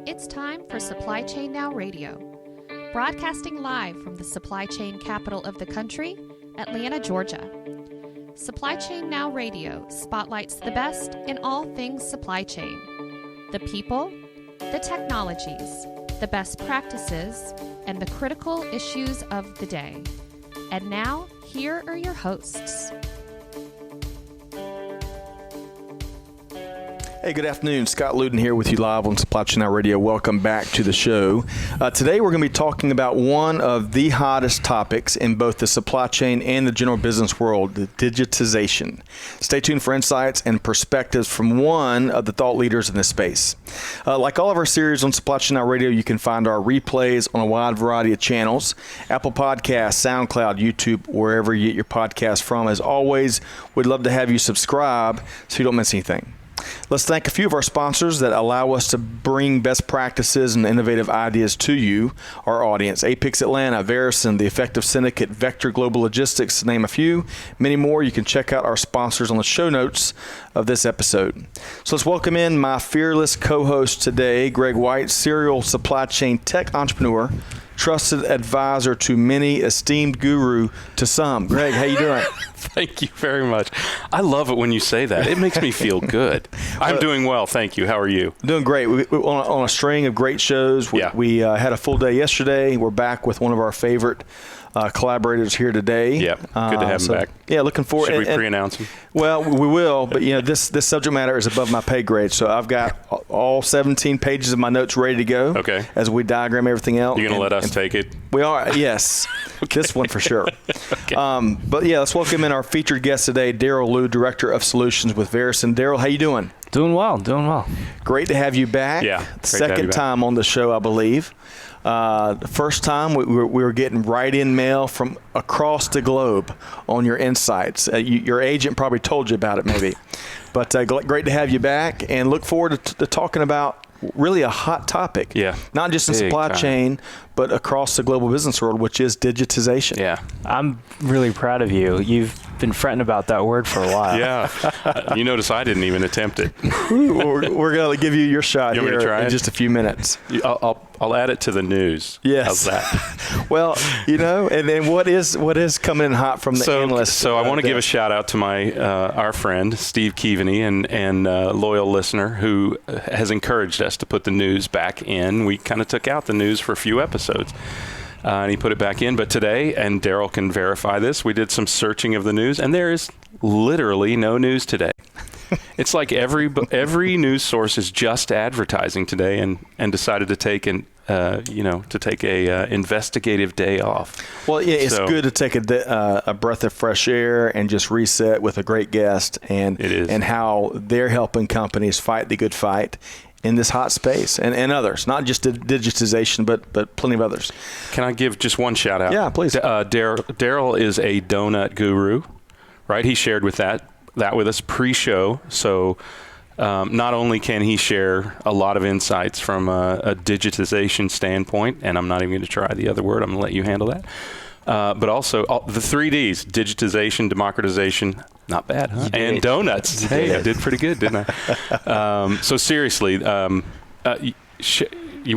It's time for Supply Chain Now Radio, broadcasting live from the supply chain capital of the country, Atlanta, Georgia. Supply Chain Now Radio spotlights the best in all things supply chain. The people, the technologies, the best practices, and the critical issues of the day. And now, here are your hosts. Hey, good afternoon. Scott Luden here with you live on Supply Chain Now Radio. Welcome back to the show. Today we're going to be talking about one of the hottest topics in both the supply chain and the general business world, the digitization. Stay tuned for insights and perspectives from one of the thought leaders in this space. Like all of our series on Supply Chain Now Radio, you can find our replays on a wide variety of channels, Apple Podcasts, SoundCloud, YouTube, wherever you get your podcast from. As always, we'd love to have you subscribe so you don't miss anything. Let's thank a few of our sponsors that allow us to bring best practices and innovative ideas to you, our audience. APICS Atlanta, Verusen, The Effective Syndicate, Vector Global Logistics, to name a few. Many more. You can check out our sponsors on the show notes of this episode. So let's welcome in my fearless co-host today, Greg White, serial supply chain tech entrepreneur, trusted advisor to many, esteemed guru to some. Greg, how you doing? Thank you very much. I love it when you say that. It makes me feel good. I'm doing well, thank you. How are you? Doing great. We on a string of great shows. We had a full day yesterday. We're back with one of our favorite collaborators here today. Yep, good to have him back. Yeah, looking forward. Should we pre-announce him? Well, we will, but this subject matter is above my pay grade, so I've got all 17 pages of my notes ready to go. Okay. As we diagram everything out. You're going to let us take it? We are, yes. Okay. This one for sure. Okay. But yeah, let's welcome in our featured guest today, Darryl Liu, Director of Solutions with Verusen. Darryl, how you doing? Doing well. Great to have you back. Yeah. Second time on the show, I believe. The first time we were getting write-in mail from across the globe on your insights. Your agent probably told you about it maybe. But great to have you back and look forward to talking about really a hot topic. Yeah. Not just in supply chain, but across the global business world, which is digitization. Yeah. I'm really proud of you. You've been fretting about that word for a while. Yeah. You notice I didn't even attempt it. We're going to give you your shot here in just a few minutes. I'll add it to the news. Yes. How's that? Well, and then what is coming in hot from the analysts? So I want to give a shout out to our friend Steve Keaveney and loyal listener who has encouraged us to put the news back in. We kind of took out the news for a few episodes. And he put it back in. But today, and Daryl can verify this, we did some searching of the news, and there is literally no news today. It's like every news source is just advertising today, and decided to take a investigative day off. Well, yeah, it's good to take a breath of fresh air and just reset with a great guest, and how they're helping companies fight the good fight in this hot space, and others, not just digitization, but plenty of others. Can I give just one shout out? Yeah, please. Daryl is a donut guru, right? He shared that with us pre-show. So not only can he share a lot of insights from a digitization standpoint, and I'm not even going to try the other word, I'm going to let you handle that, but also the 3 Ds, digitization, democratization, not bad, huh? And donuts. Hey, I did pretty good, didn't I? So seriously, you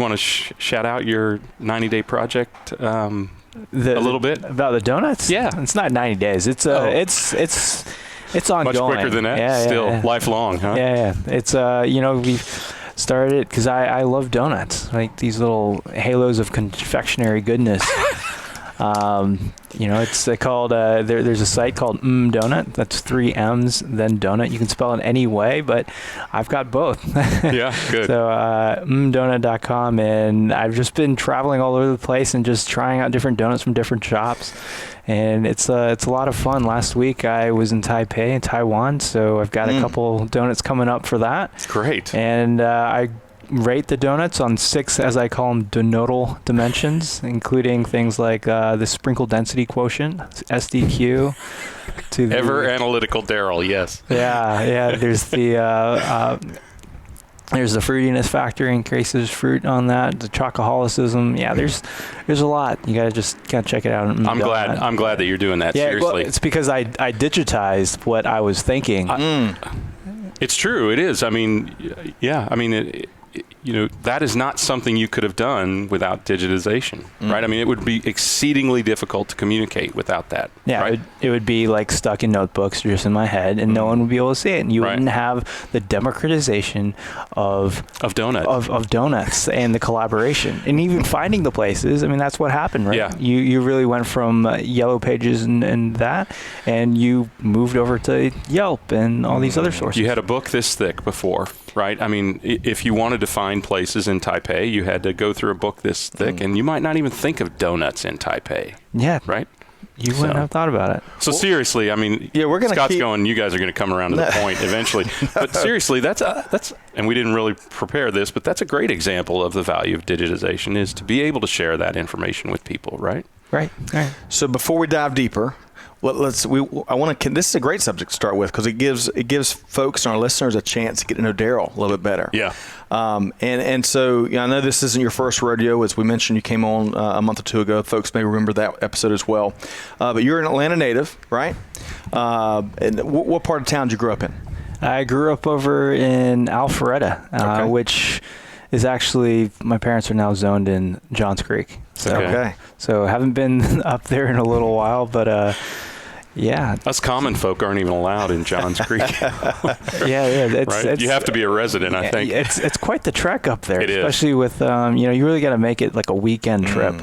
want to shout out your 90-day project a little bit? About the donuts? Yeah. It's not 90 days. It's ongoing. Much quicker than that? Yeah, Still lifelong, huh? Yeah. It's, we've started it because I love donuts, like these little halos of confectionery goodness. It's called, there's a site called Donut. That's 3 M's, then donut. You can spell it any way, but I've got both. Yeah, good. So, donut.com, and I've just been traveling all over the place and just trying out different donuts from different shops. And it's a lot of fun. Last week I was in Taipei, in Taiwan, so I've got a couple donuts coming up for that. Great. And I rate the donuts on 6, as I call them, donodal dimensions, including things like the sprinkle density quotient, SDQ. To the ever analytical Daryl, yes. Yeah. There's the There's the fruitiness factor, increases fruit on that. The chocoholicism, there's a lot. You gotta check it out. I'm glad that you're doing that. Seriously, well, it's because I digitized what I was thinking. It's true. It is. I mean, that is not something you could have done without digitization, right? I mean, it would be exceedingly difficult to communicate without that. Yeah, right? it would be like stuck in notebooks just in my head, and no one would be able to see it. And you wouldn't have the democratization of donuts and the collaboration, and even finding the places. I mean, that's what happened, right? Yeah. You really went from Yellow Pages and you moved over to Yelp and all these other sources. You had a book this thick before, right? I mean, if you wanted to find places in Taipei, you had to go through a book this thick, and you might not even think of donuts in Taipei. Yeah. Right? You wouldn't have thought about it. So seriously, I mean, Scott's going, you guys are going to come around to the point eventually. But seriously, that's and we didn't really prepare this, but that's a great example of the value of digitization, is to be able to share that information with people, right? Right. So before we dive deeper, this is a great subject to start with, because it gives folks and our listeners a chance to get to know Daryl a little bit better. Yeah. And so I know this isn't your first rodeo. As we mentioned, you came on a month or two ago. Folks may remember that episode as well. But you're an Atlanta native, right? And what part of town did you grow up in? I grew up over in Alpharetta, which is actually, my parents are now zoned in Johns Creek. So haven't been up there in a little while, but us common folk aren't even allowed in Johns Creek. It's, you have to be a resident, I think. It's quite the trek up there, especially with you really got to make it like a weekend trip.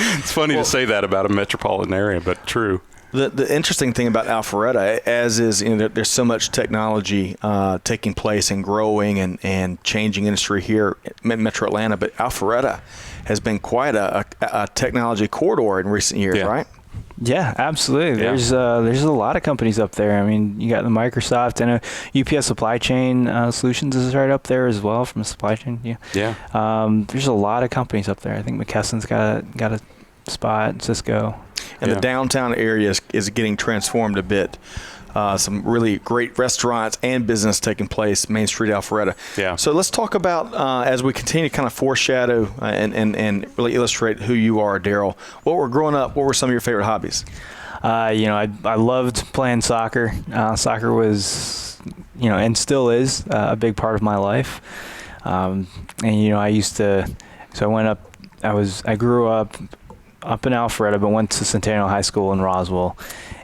It's funny to say that about a metropolitan area, but true. The interesting thing about Alpharetta, as is, there's so much technology taking place and growing and changing industry here in Metro Atlanta, but Alpharetta has been quite a technology corridor in recent years, right? Yeah, absolutely. Yeah. There's a lot of companies up there. I mean, you got the Microsoft, and UPS Supply Chain Solutions is right up there as well from a supply chain. Yeah. There's a lot of companies up there. I think McKesson's got a spot, Cisco. And the downtown area is getting transformed a bit. Some really great restaurants and business taking place, Main Street, Alpharetta. Yeah. So let's talk about, as we continue to kind of foreshadow and really illustrate who you are, Daryl. What were some of your favorite hobbies? I loved playing soccer. Soccer was, and still is a big part of my life. I used to, so I grew up in Alpharetta, but went to Centennial High School in Roswell.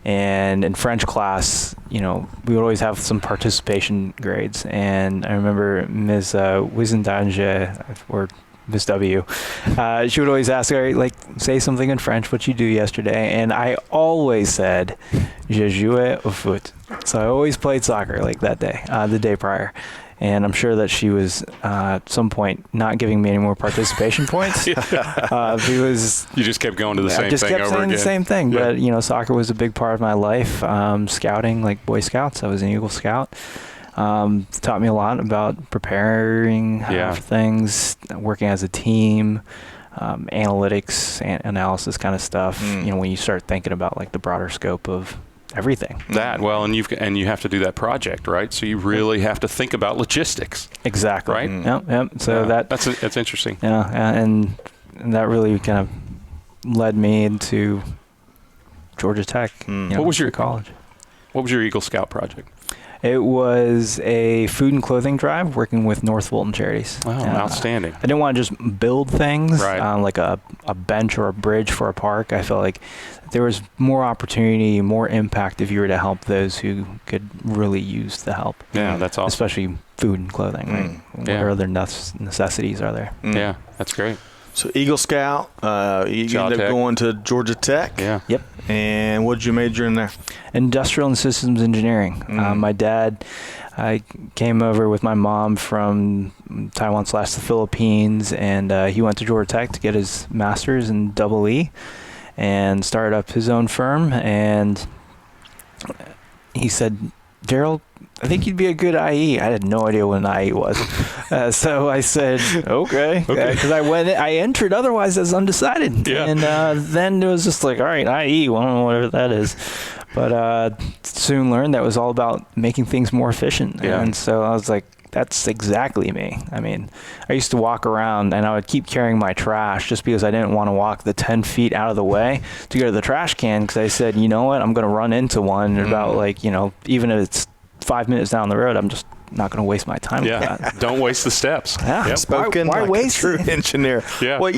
And in French class, we would always have some participation grades. And I remember Ms. Wisendanger, or Miss W, she would always ask, say something in French, what you do yesterday. And I always said, je jouais au foot. So I always played soccer that day, the day prior. And I'm sure that she was at some point not giving me any more participation points because you just kept going to the same thing over again. I just kept saying the same thing. Yeah. But soccer was a big part of my life. Scouting, like Boy Scouts, I was an Eagle Scout. Taught me a lot about preparing for things, working as a team, analytics, analysis kind of stuff. When you start thinking about the broader scope of everything. And you have to do that project, right? So you really have to think about logistics. Exactly. Right? Yep. So that's interesting. Yeah, and that really kind of led me into Georgia Tech. What was your college? What was your Eagle Scout project? It was a food and clothing drive working with North Fulton Charities. Wow, outstanding. I didn't want to just build things, like a bench or a bridge for a park. I felt like there was more opportunity, more impact if you were to help those who could really use the help. Yeah, that's awesome. Especially food and clothing, right? What other necessities are there? Yeah, that's great. So Eagle Scout, you ended up going to Georgia Tech. Yeah. Yep. And what did you major in there? Industrial and Systems Engineering. My dad, I came over with my mom from Taiwan/the Philippines, and he went to Georgia Tech to get his master's in EE and started up his own firm. And he said, Daryl, I think you'd be a good IE. I had no idea what an IE was. So I said, okay. Because I entered otherwise as undecided. Yeah. And then it was just all right, IE, well, whatever that is. But soon learned that was all about making things more efficient. Yeah. And so I was like, that's exactly me. I mean, I used to walk around and I would keep carrying my trash just because I didn't want to walk the 10 feet out of the way to go to the trash can, because I said, you know what, I'm going to run into one about even if it's 5 minutes down the road, I'm just not going to waste my time with that. Don't waste the steps. Yeah. Yep. Spoken Why like waste a true it? engineer. Yeah. Well,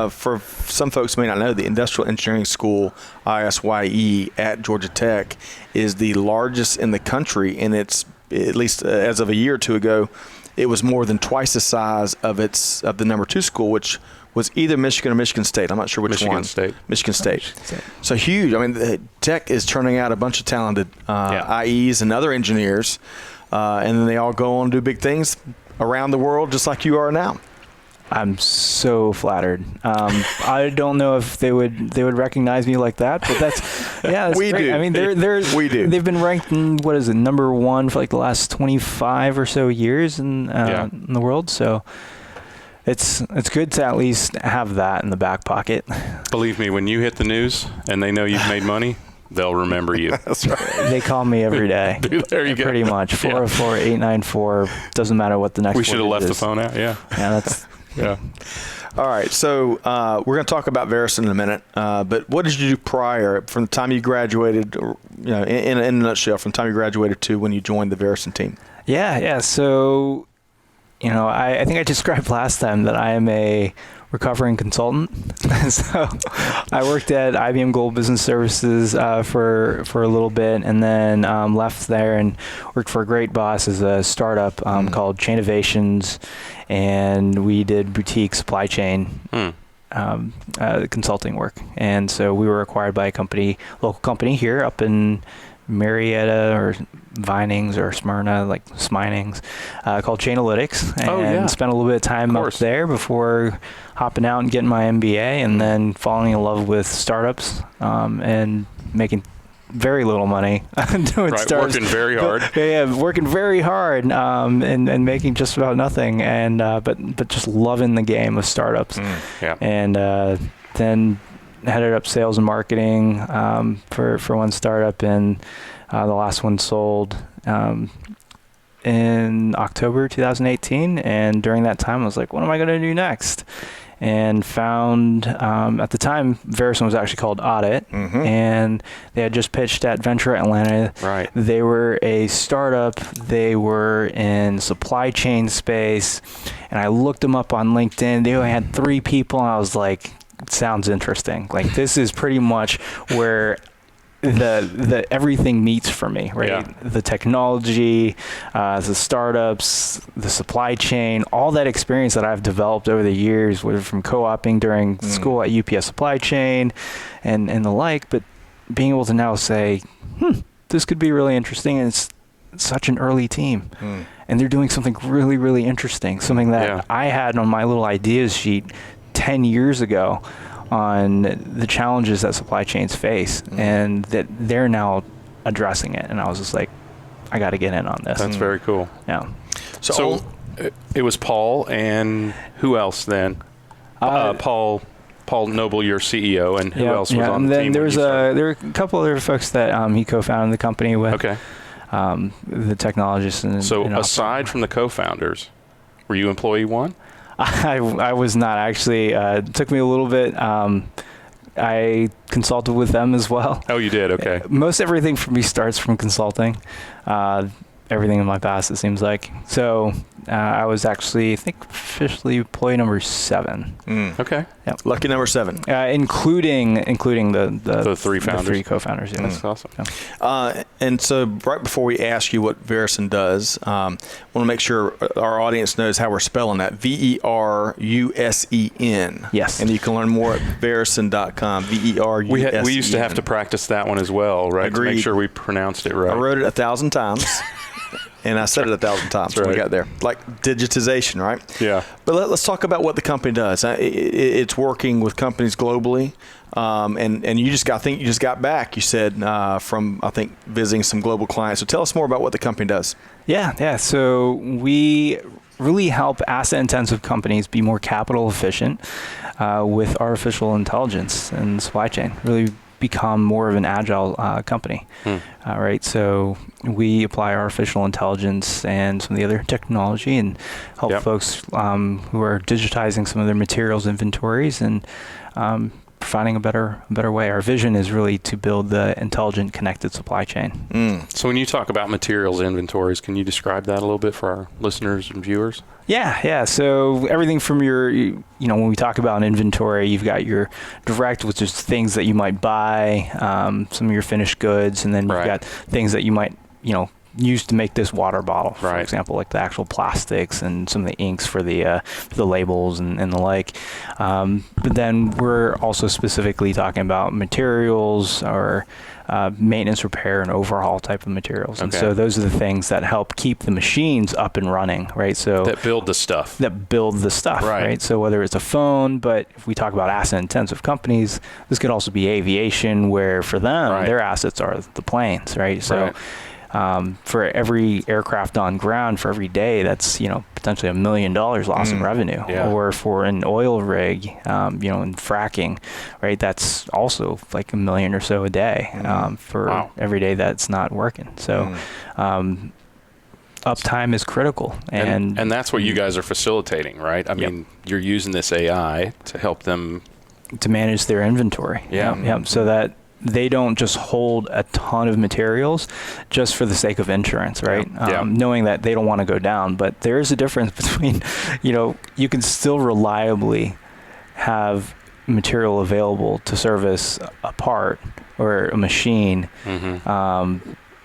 for some folks who may not know, the Industrial Engineering School, ISYE, at Georgia Tech is the largest in the country, and it's, at least as of a year or two ago, it was more than twice the size of the number 2 school, which was either Michigan or Michigan State. I'm not sure which one. Michigan State. So huge. I mean, Tech is turning out a bunch of talented IEs and other engineers, and then they all go on to do big things around the world, just like you are now. I'm so flattered. I don't know if they would recognize me like that, but that's we great. do. I mean, we do. They've been ranked in, number 1 for like the last 25 or so years in the world. So it's good to at least have that in the back pocket. Believe me, when you hit the news and they know you've made money, they'll remember you. That's right. They call me every day. There you go. Pretty much 404-894. Doesn't matter what the next. We should have left is. the phone out. Yeah. Yeah, that's. Yeah. All right, so we're going to talk about Verusen in a minute, but what did you do prior, from the time you graduated, in a nutshell, from the time you graduated to when you joined the Verusen team? Yeah. So, I think I described last time that I am a recovering consultant. So I worked at IBM Global Business Services for a little bit, and then left there and worked for a great boss as a startup called Chainovations, and we did boutique supply chain consulting work. And so we were acquired by a local company here up in Marietta or Vinings or Smyrna, like Sminings, called Chainalytics, and spent a little bit of time up there before hopping out and getting my MBA, and then falling in love with startups and making very little money doing startups. Working very hard. Working very hard and making just about nothing, and but just loving the game of startups. And then headed up sales and marketing for one startup, and the last one sold in October 2018. And during that time, I was like, what am I going to do next? And found, at the time, Verusen was actually called Audit, and they had just pitched at Venture Atlanta. Right. They were a startup. They were in supply chain space, and I looked them up on LinkedIn. They only had 3 people, and I was like, sounds interesting. Like, this is pretty much where the everything meets for me, right? Yeah. The technology, the startups, the supply chain, all that experience that I've developed over the years, whether from co-oping during school at UPS Supply Chain and the like, but being able to now say, this could be really interesting, and it's such an early team. And they're doing something really, really interesting, something that I had on my little ideas sheet 10 years ago on the challenges that supply chains face, and that they're now addressing it. And I was just like, I got to get in on this. That's very cool. Yeah. So it was Paul, and who else then? Paul Noble, your CEO, and who else was on the team? And then there were a couple other folks that he co-founded the company with. Okay. The technologists. So aside from the co-founders, were you employee 1? I was not, actually. It took me a little bit. I consulted with them as well. Oh, you did? Okay. Most everything for me starts from consulting. Everything in my past, it seems like. So I was actually, I think, officially employee number 7. Okay. Yep. Lucky number 7. Including the 3 founders. The 3 co-founders. Yeah. That's awesome. Yeah. And so right before we ask you what Verusen does, I want to make sure our audience knows how we're spelling that. Verusen. Yes. And you can learn more at verusen.com. Verusen. We used to have to practice that one as well, right? Agreed. To make sure we pronounced it right. I wrote it 1,000 times. And I said it 1,000 times when we got there. Like digitization, right? Yeah. But let's talk about what the company does. It's working with companies globally. And you just got back, you said, from, I think, visiting some global clients. So tell us more about what the company does. Yeah. So we really help asset-intensive companies be more capital efficient with artificial intelligence and supply chain. Really become more of an agile company. Right, so we apply artificial intelligence and some of the other technology and help folks who are digitizing some of their materials inventories and finding a better way. Our vision is really to build the intelligent, connected supply chain. So when you talk about materials inventories, can you describe that a little bit for our listeners and viewers? Yeah. So everything from your, when we talk about an inventory, you've got your direct, which is things that you might buy, some of your finished goods, and then you've got things that you might, use to make this water bottle, for example, like the actual plastics and some of the inks for the labels and the like. But then we're also specifically talking about materials or maintenance, repair, and overhaul type of materials. And so those are the things that help keep the machines up and running, right? So that build the stuff. Right? So whether it's a phone, but if we talk about asset-intensive companies, this could also be aviation, where for them, their assets are the planes, right? So for every aircraft on ground, for every day, that's potentially $1 million loss in revenue. Or for an oil rig, in fracking, right, that's also like $1 million or so a day for every day that's not working. So uptime is critical, and that's what you guys are facilitating, right? I mean, you're using this AI to help them to manage their inventory. So that they don't just hold a ton of materials just for the sake of insurance, right? Knowing that they don't want to go down. But there is a difference between, you can still reliably have material available to service a part or a machine at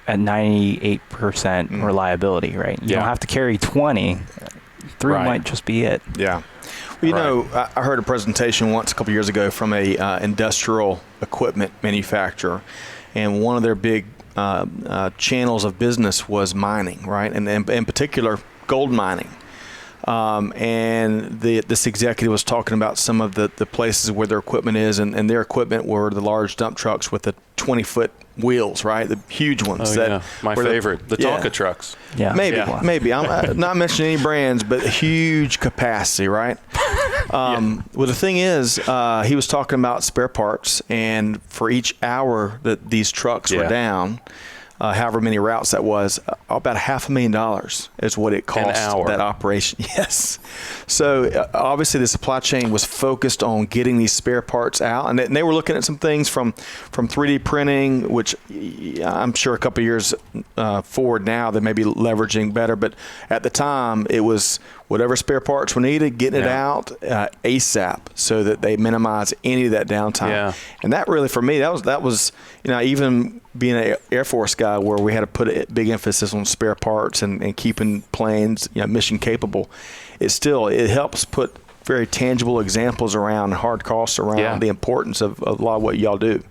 98% reliability, right? You don't have to carry 20. 3 might just be it. Yeah. Well, I heard a presentation once a couple years ago from a industrial equipment manufacturer, and one of their big channels of business was mining, right? And in particular, gold mining. And this executive was talking about some of the places where their equipment is, and their equipment were the large dump trucks with the 20-foot wheels, right? The huge ones. My favorite, the Tonka trucks. Maybe. I'm not mentioning any brands, but huge capacity, right? Well, the thing is, he was talking about spare parts, and for each hour that these trucks were down, however many routes that was, about $500,000 is what it cost that operation. Yes. So obviously the supply chain was focused on getting these spare parts out, and they were looking at some things from 3D printing, which I'm sure a couple of years forward now they may be leveraging better, but at the time it was whatever spare parts were needed, getting it out ASAP so that they minimize any of that downtime. And that really, for me, that was even being an Air Force guy where we had to put a big emphasis on spare parts and keeping planes mission capable, it helps put very tangible examples around hard costs around the importance of a lot of what y'all do.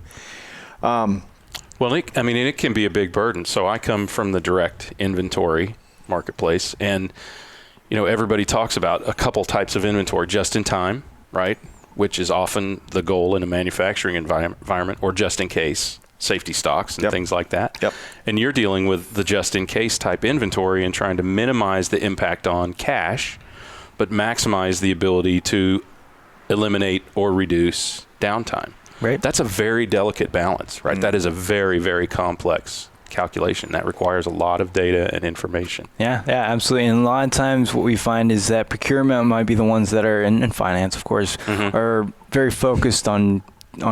Well, it can be a big burden. So I come from the direct inventory marketplace, and everybody talks about a couple types of inventory: just in time, right, which is often the goal in a manufacturing environment, or just in case, safety stocks and things like that. And you're dealing with the just in case type inventory and trying to minimize the impact on cash, but maximize the ability to eliminate or reduce downtime. Right. That's a very delicate balance, right? That is a very, very complex calculation that requires a lot of data and information. Yeah, absolutely. And a lot of times what we find is that procurement might be the ones that are in finance, of course, are very focused on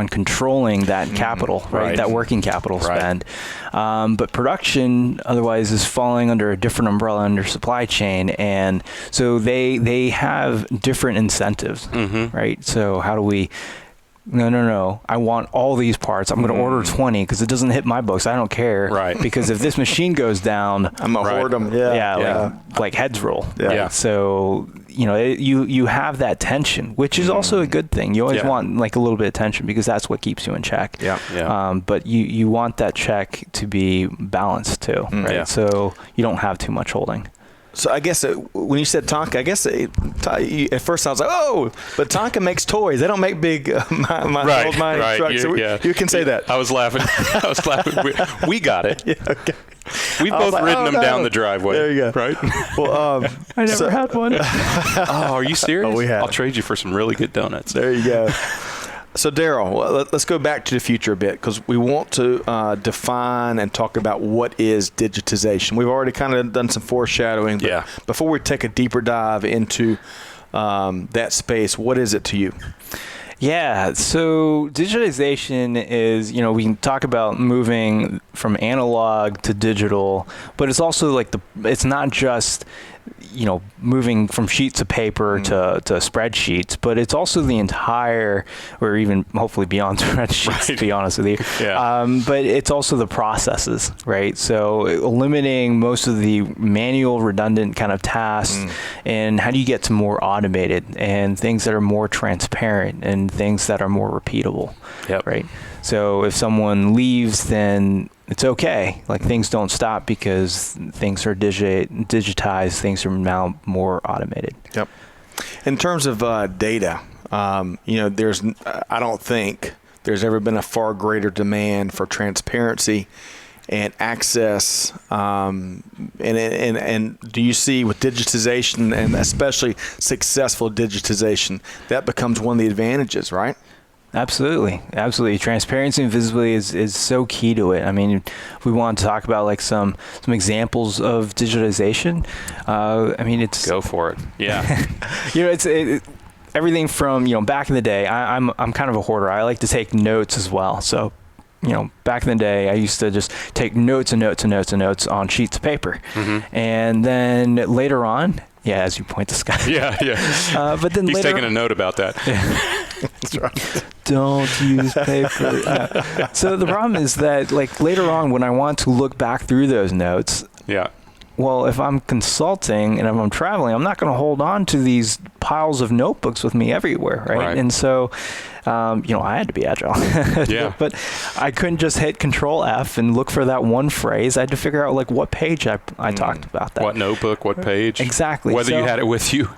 controlling that capital, right? That working capital spend. But production otherwise is falling under a different umbrella under supply chain. And so they have different incentives, right? So how do we... No. I want all these parts. I'm going to order 20 because it doesn't hit my books. I don't care. Right. Because if this machine goes down, I'm going to hoard them. Like heads roll. Right? So, you have that tension, which is also a good thing. You always want like a little bit of tension because that's what keeps you in check. But you want that check to be balanced too, right? So you don't have too much holding. So I guess when you said Tonka, I guess at first I was like, oh, but Tonka makes toys. They don't make big old mining trucks. So you can say that. I was laughing. We got it. Okay. We've both ridden them down the driveway. There you go. Right? Well, I never had one. Oh, are you serious? Oh, we have. I'll trade you for some really good donuts. There you go. So Daryl, let's go back to the future a bit, because we want to define and talk about what is digitization. We've already kind of done some foreshadowing, but before we take a deeper dive into that space, what is it to you? Yeah, so digitization is, we can talk about moving from analog to digital, but it's also like it's not just, moving from sheets of paper to spreadsheets, but it's also the entire, or even hopefully beyond spreadsheets, to be honest with you. But it's also the processes, right? So eliminating most of the manual, redundant kind of tasks, and how do you get to more automated and things that are more transparent and things that are more repeatable, right? So if someone leaves, then it's okay. Like, things don't stop because things are digitized. Things are now more automated. Yep. In terms of data, I don't think there's ever been a far greater demand for transparency and access. And do you see with digitization, and especially successful digitization, that becomes one of the advantages, right? Absolutely. Transparency and visibility is so key to it. I mean, if we want to talk about like some examples of digitization, it's go for it. Yeah. It's everything from back in the day. I'm kind of a hoarder. I like to take notes as well. So back in the day, I used to just take notes on sheets of paper, and then later on. Yeah, as you point to Scott. But then he's taking a note about that. That's right. Don't use paper. So the problem is that, like, later on when I want to look back through those notes, well, if I'm consulting and if I'm traveling, I'm not going to hold on to these piles of notebooks with me everywhere, right? And so, I had to be agile. But I couldn't just hit Control F and look for that one phrase. I had to figure out, like, what page I talked about that. What notebook, what page. Exactly. Whether you had it with you.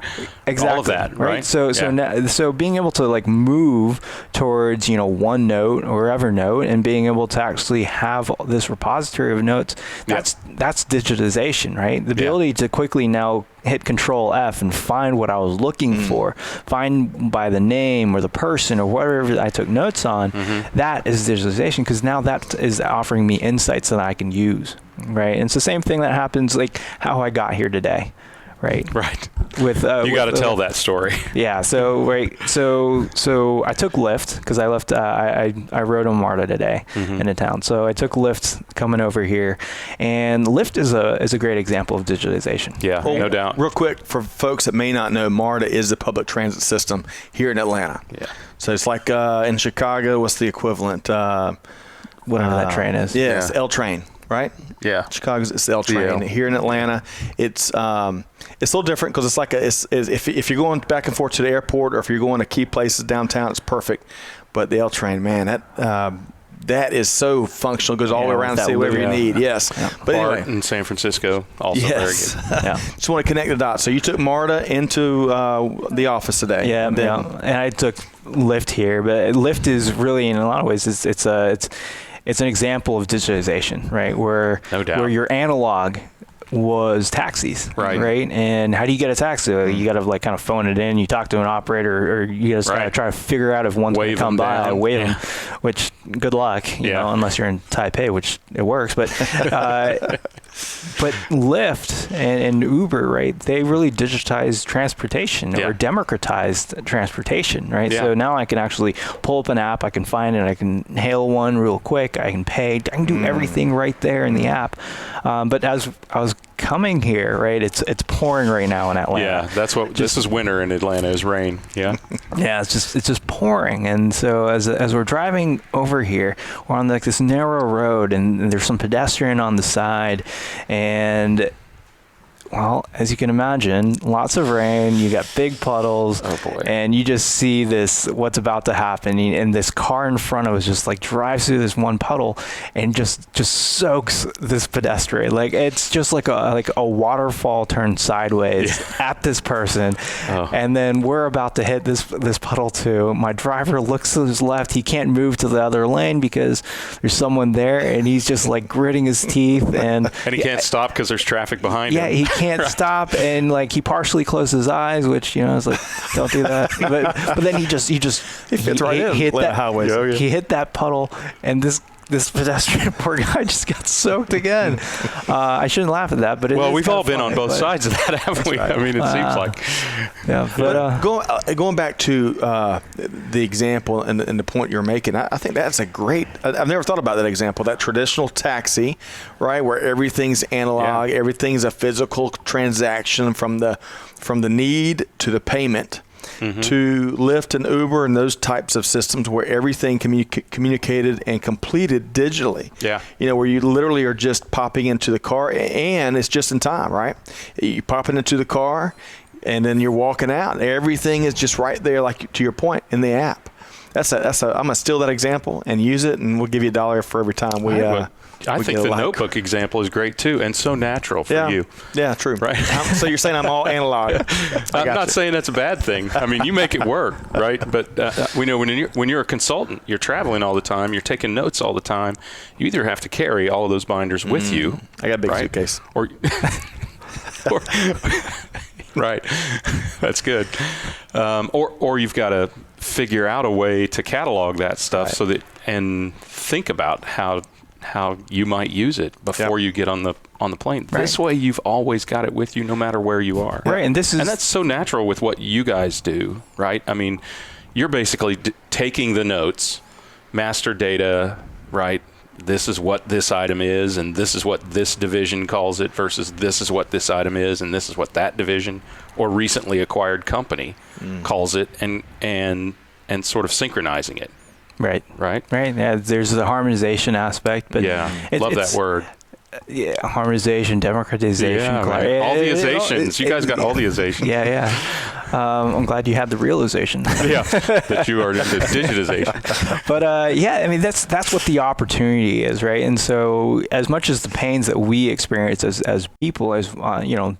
Exactly. All of that, right? So being able to, like, move towards, OneNote or Evernote and being able to actually have this repository of notes, that's digitization, right? The ability to quickly now hit Control F and find what I was looking for, find by the name or the person or whatever I took notes on, that is digitization, because now that is offering me insights that I can use, right? And it's the same thing that happens, like how I got here today, right? With you got to tell that story. Yeah. So I took Lyft because I left. I rode on MARTA today into town. So I took Lyft coming over here, and Lyft is a great example of digitization. Yeah, no doubt. Real quick, for folks that may not know, MARTA is the public transit system here in Atlanta. Yeah. So it's like in Chicago, what's the equivalent? Whatever that train is. Yeah, it's L train. Right? Yeah. Chicago's it's the L train. Here in Atlanta, it's a little different because it's like if you're going back and forth to the airport or if you're going to key places downtown, it's perfect. But the L train, man, that is so functional. Goes all the way around and see whatever you need. Yes. Yeah. But anyway, in San Francisco, also very good. Just want to connect the dots. So you took MARTA into the office today. Yeah. And I took Lyft here, but Lyft is really, in a lot of ways, it's an example of digitization, right? Where your analog was taxis, right? And how do you get a taxi? You got to like kind of phone it in. You talk to an operator, or you got to try to figure out if one's going to come by, wave them. Which good luck, you know, unless you're in Taipei, which it works. But Lyft and Uber, right? They really digitized transportation or democratized transportation, right? So now I can actually pull up an app, I can find it, I can hail one real quick, I can pay, I can do everything right there in the app. But as I was coming here, right, it's pouring right now in Atlanta. Yeah, that's what this is winter in Atlanta is rain. Yeah. Yeah, it's just pouring. And so as we're driving over here, we're on like this narrow road, and there's some pedestrian on the side, and well, as you can imagine, lots of rain, you got big puddles, and you just see this, what's about to happen, and this car in front of us just like drives through this one puddle and just soaks this pedestrian. Like it's just like a waterfall turned sideways at this person. And then we're about to hit this puddle too. My driver looks to his left, he can't move to the other lane because there's someone there, and he's just like gritting his teeth, and he can't stop because there's traffic behind him. He can't stop, and like he partially closed his eyes, which I was like, don't do that. But then he fits right in. Hit that highways. He hit that puddle, and this pedestrian, poor guy, just got soaked again. I shouldn't laugh at that, but we've all been on both sides of that, haven't we? Right. I mean, it seems like. Yeah, but going back to the example and the point you're making, I think that's a great. I've never thought about that example. That traditional taxi, right, where everything's analog, everything's a physical transaction from the need to the payment. Mm-hmm. To Lyft and Uber and those types of systems where everything communicated and completed digitally. Yeah. Where you literally are just popping into the car and it's just in time, right? You popping into the car and then you're walking out. Everything is just right there, like to your point, in the app. I'm gonna steal that example and use it, and we'll give you $1 for every time we. I think the notebook example is great too, and so natural for you. Yeah, true. Right. So you're saying I'm all analog. I'm not saying that's a bad thing. I mean, you make it work, right? But we know when you're a consultant, you're traveling all the time, you're taking notes all the time. You either have to carry all of those binders with you. I got a big suitcase. Or right. That's good. Or you've got to figure out a way to catalog that stuff so that and think about how you might use it before you get on the plane. Right. This way you've always got it with you no matter where you are. Right. And that's so natural with what you guys do, right? I mean, you're basically taking the notes, master data, right? This is what this item is, and this is what this division calls it versus this is what this item is, and this is what that division or recently acquired company calls it, and sort of synchronizing it. Right. Yeah, there's the harmonization aspect, but love that word. Yeah, harmonization, democratization. Yeah, right. All the azations. You guys got all the azations. Yeah. I'm glad you had the realization. That you are into digitization. But I mean that's what the opportunity is, right? And so as much as the pains that we experience as people, as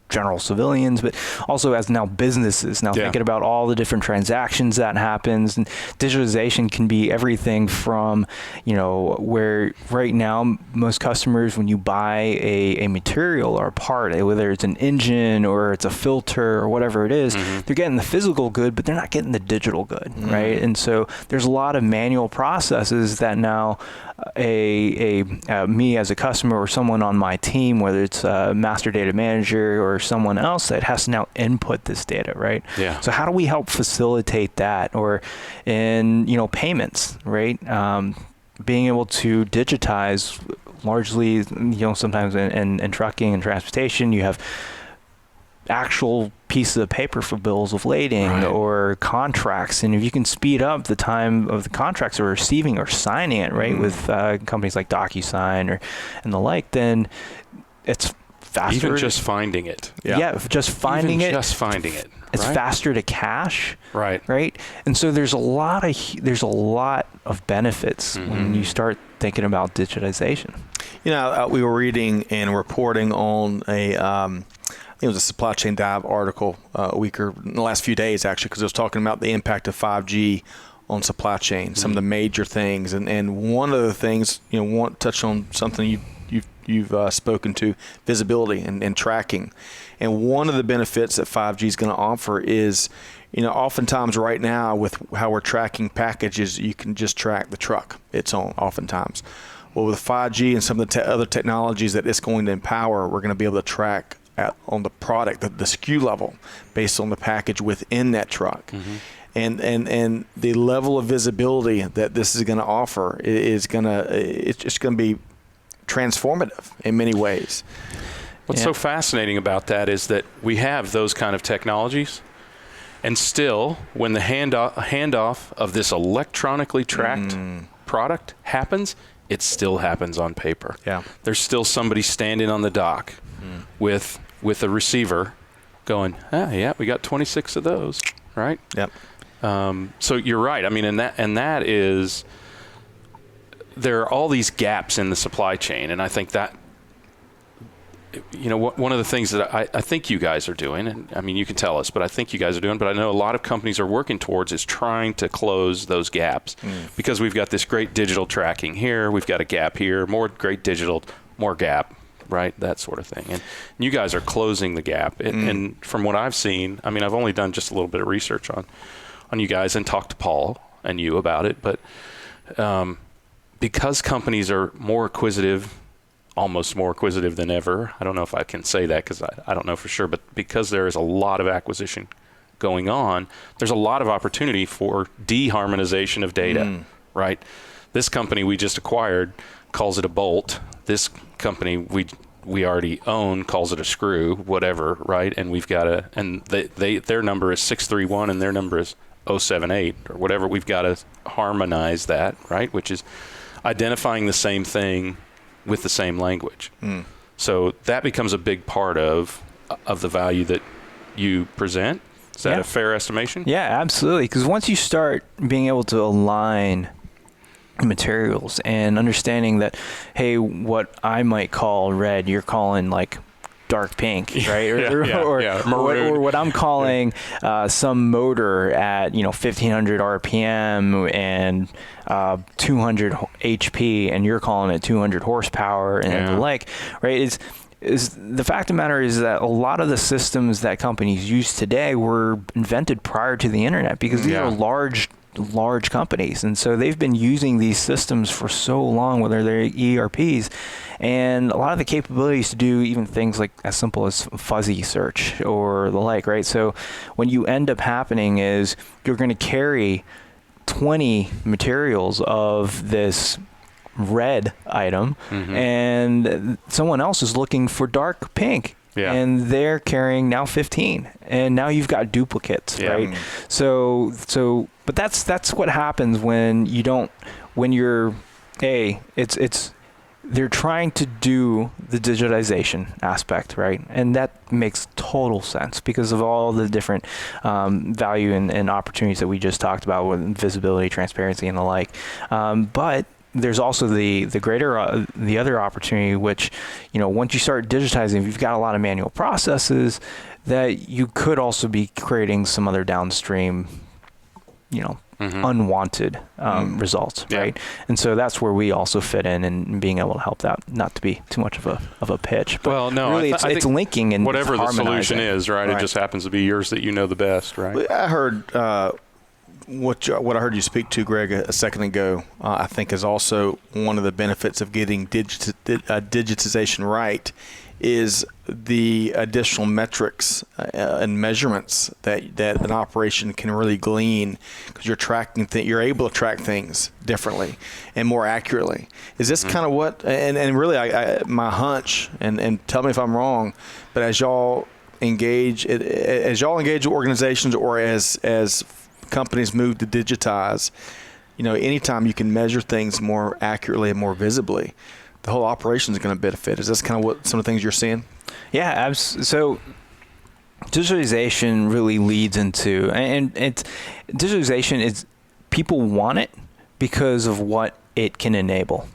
general civilians, but also as now businesses, thinking about all the different transactions that happens, and digitization can be everything from where right now most customers, when you buy a material or a part, whether it's an engine or it's a filter or whatever it is, they're getting the physical good, but they're not getting the digital good, right? And so there's a lot of manual processes that now me as a customer or someone on my team, whether it's a master data manager or someone else, that has to now input this data, right? Yeah. So how do we help facilitate that? Or in payments, right? Being able to digitize largely, sometimes in trucking and transportation, you have actual pieces of paper for bills of lading or contracts, and if you can speed up the time of the contracts or receiving or signing it, right, with companies like DocuSign and the like, then it's faster. Even just finding it. Just finding it. It's faster to cache. Right. And so there's a lot of benefits when you start thinking about digitization. We were reading and reporting on I think it was a Supply Chain Dive article a week or in the last few days, actually, because it was talking about the impact of 5G on supply chain, some of the major things. And one of the things, touch on something you've spoken to, visibility and tracking. And one of the benefits that 5G is going to offer is, oftentimes right now with how we're tracking packages, you can just track the truck it's on oftentimes. Well, with 5G and some of the other technologies that it's going to empower, we're going to be able to track on the product, the SKU level, based on the package within that truck. And the level of visibility that this is going to offer it's just going to be transformative in many ways. What's so fascinating about that is that we have those kind of technologies, and still, when the handoff of this electronically tracked product happens, it still happens on paper. Yeah. There's still somebody standing on the dock with a receiver going, we got 26 of those, right? Yep. So you're right. I mean, and that is, there are all these gaps in the supply chain, and I think that, one of the things that I think you guys are doing, and I mean, you can tell us, but I think you guys are doing, but I know a lot of companies are working towards, is trying to close those gaps because we've got this great digital tracking here, we've got a gap here, more great digital, more gap, right? That sort of thing. And you guys are closing the gap. And from what I've seen, I mean, I've only done just a little bit of research on you guys and talked to Paul and you about it, but because companies are more acquisitive, almost more acquisitive than ever. I don't know if I can say that because I don't know for sure, but because there is a lot of acquisition going on, there's a lot of opportunity for de-harmonization of data, right? This company we just acquired calls it a bolt. This company we already own calls it a screw, whatever, right? And we've got their number is 631 and their number is 078 or whatever. We've got to harmonize that, right? Which is identifying the same thing with the same language. So that becomes a big part of the value that you present. Is that a fair estimation? Yeah, absolutely. Because once you start being able to align materials and understanding that, hey, what I might call red, you're calling like dark pink, right? Or what I'm calling some motor at 1500 RPM and 200 HP, and you're calling it 200 horsepower and the like, right? Is the fact of the matter is that a lot of the systems that companies use today were invented prior to the internet, because these are large companies, and so they've been using these systems for so long, whether they're ERPs, and a lot of the capabilities to do even things like as simple as fuzzy search or the like, right? So when you end up happening is you're going to carry 20 materials of this red item, and someone else is looking for dark pink. And they're carrying now 15, and now you've got duplicates, right? So, but that's what happens when they're trying to do the digitization aspect, right? And that makes total sense because of all the different value and opportunities that we just talked about with visibility, transparency, and the like. But there's also the other opportunity, which, once you start digitizing, you've got a lot of manual processes that you could also be creating some other downstream, unwanted results, right? And so that's where we also fit in and being able to help that, not to be too much of a pitch. But well, no, really it's linking and whatever the solution is, right? It just happens to be yours that you know the best, right? I heard what I heard you speak to, Greg, a second ago, I think is also one of the benefits of getting digitization right is the additional metrics and measurements that an operation can really glean, because you're able to track things differently and more accurately. Is this kind of what, and really my hunch, and tell me if I'm wrong, but as y'all engage with organizations or as companies move to digitize, anytime you can measure things more accurately and more visibly, the whole operation is going to benefit. Is this kind of what some of the things you're seeing? Yeah, so digitalization really leads into, and digitalization is, people want it because of what it can enable.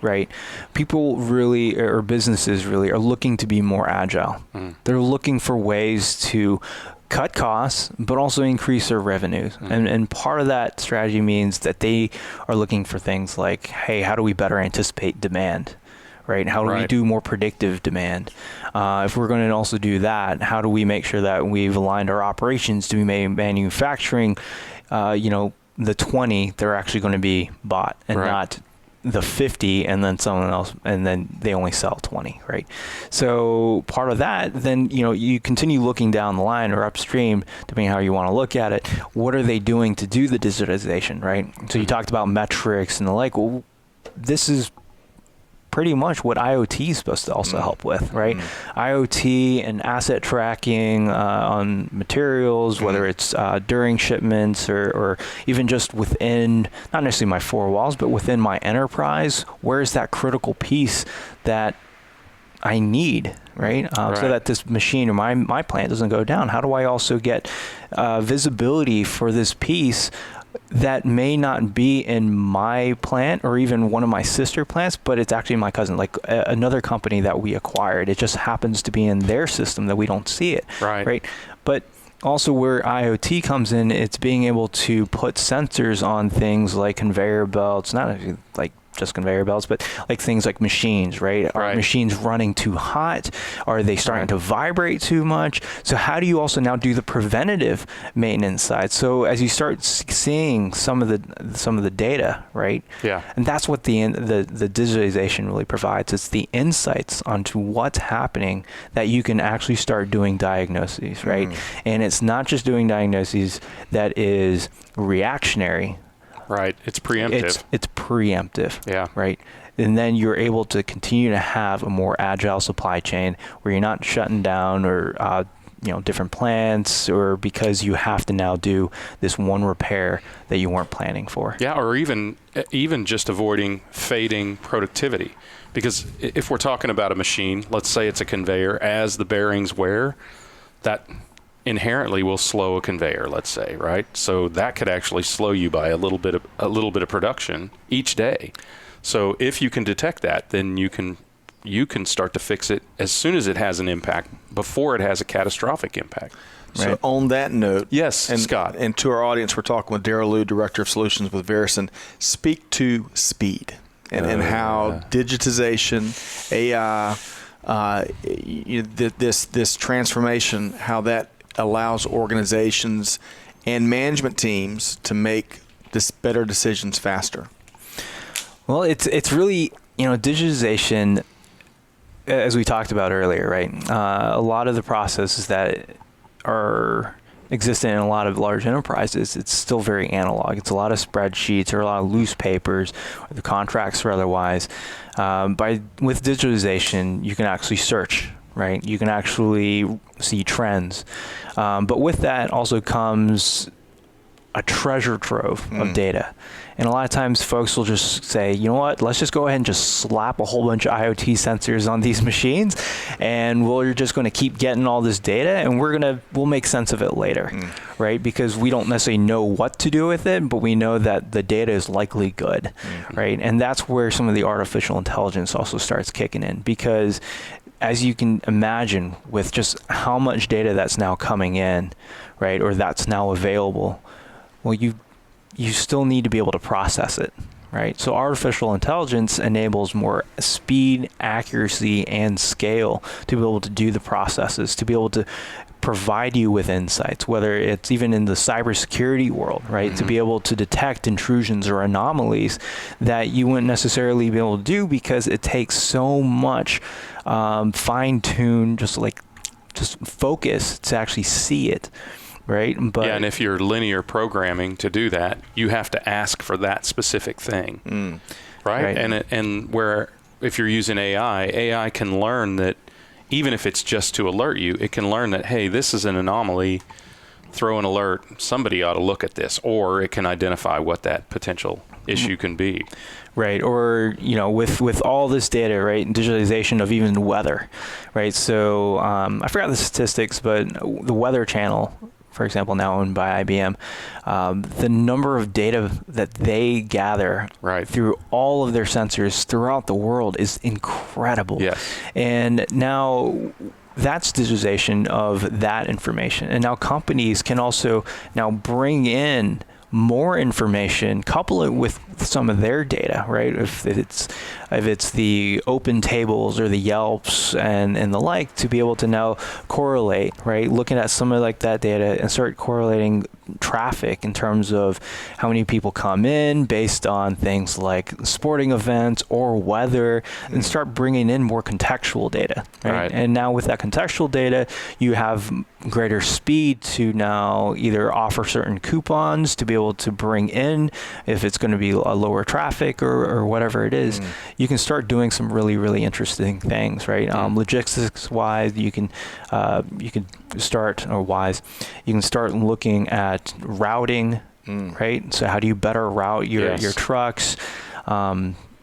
Right? People really, or businesses really, are looking to be more agile. They're looking for ways to cut costs, but also increase their revenues. And part of that strategy means that they are looking for things like, hey, how do we better anticipate demand? Right? How do we do more predictive demand? If we're going to also do that, how do we make sure that we've aligned our operations to be manufacturing, the 20 they're actually going to be bought, and not the 50 and then someone else, and then they only sell 20, right? So part of that, then, you continue looking down the line or upstream, depending on how you want to look at it. What are they doing to do the digitization, right? So you talked about metrics and the like. Well, this is pretty much what IoT is supposed to also help with, right? IoT and asset tracking on materials, whether it's during shipments or even just within, not necessarily my four walls, but within my enterprise, where's that critical piece that I need, right? So that this machine or my plant doesn't go down. How do I also get visibility for this piece that may not be in my plant or even one of my sister plants, but it's actually my cousin, like another company that we acquired. It just happens to be in their system that we don't see it, right? But also where IoT comes in, it's being able to put sensors on things like conveyor belts, not like just conveyor belts, but like things like machines, right? Are machines running too hot? Are they starting to vibrate too much? So how do you also now do the preventative maintenance side? So as you start seeing some of the data, right? Yeah. And that's what the digitization really provides. It's the insights onto what's happening that you can actually start doing diagnoses, right? And it's not just doing diagnoses that is reactionary. Right. It's preemptive. It's preemptive. Yeah. Right. And then you're able to continue to have a more agile supply chain where you're not shutting down or different plants, or because you have to now do this one repair that you weren't planning for. Yeah, or even just avoiding fading productivity. Because if we're talking about a machine, let's say it's a conveyor, as the bearings wear, that inherently will slow a conveyor, let's say, right? So that could actually slow you by a little bit of production each day. So if you can detect that, then you can start to fix it as soon as it has an impact, before it has a catastrophic impact. So on that note, yes, Scott, and to our audience, we're talking with Darryl Liu, Director of Solutions with Verusen. Speak to speed and how digitization, AI, this transformation, how that allows organizations and management teams to make better decisions faster. Well, it's really, digitization, as we talked about earlier, right? A lot of the processes that are existent in a lot of large enterprises, it's still very analog. It's a lot of spreadsheets or a lot of loose papers, or the contracts or otherwise. With digitalization, you can actually search, right? You can actually see trends. But with that also comes a treasure trove of data. And a lot of times folks will just say, you know what, let's just go ahead and just slap a whole bunch of IoT sensors on these machines, and we're just going to keep getting all this data, and we'll make sense of it later, right? Because we don't necessarily know what to do with it, but we know that the data is likely good, right? And that's where some of the artificial intelligence also starts kicking in, because as you can imagine, with just how much data that's now coming in, right, or that's now available, well, you still need to be able to process it, right? So artificial intelligence enables more speed, accuracy, and scale to be able to do the processes, to be able to provide you with insights, whether it's even in the cybersecurity world, right? To be able to detect intrusions or anomalies that you wouldn't necessarily be able to do, because it takes so much fine-tune, just focus to actually see it. Right. But and if you're linear programming to do that, you have to ask for that specific thing, right? And where if you're using AI can learn that, even if it's just to alert you, it can learn that, hey, this is an anomaly. Throw an alert. Somebody ought to look at this, or it can identify what that potential issue can be. Right. Or, with all this data, right, and digitalization of even weather, right? So I forgot the statistics, but the Weather Channel, for example, now owned by IBM, the number of data that they gather through all of their sensors throughout the world is incredible. Yes. And now that's digitization of that information. And now companies can also now bring in more information, couple it with some of their data, right? If it's the open tables or the Yelps and the like, to be able to now correlate, right? Looking at some of that data and start correlating traffic in terms of how many people come in based on things like sporting events or weather, and start bringing in more contextual data, right? And now with that contextual data, you have greater speed to now either offer certain coupons to be able to bring in, if it's going to be a lower traffic or whatever it is. You can start doing some really, really interesting things, right? Logistics wise, you can start looking at routing, right? So how do you better route your trucks?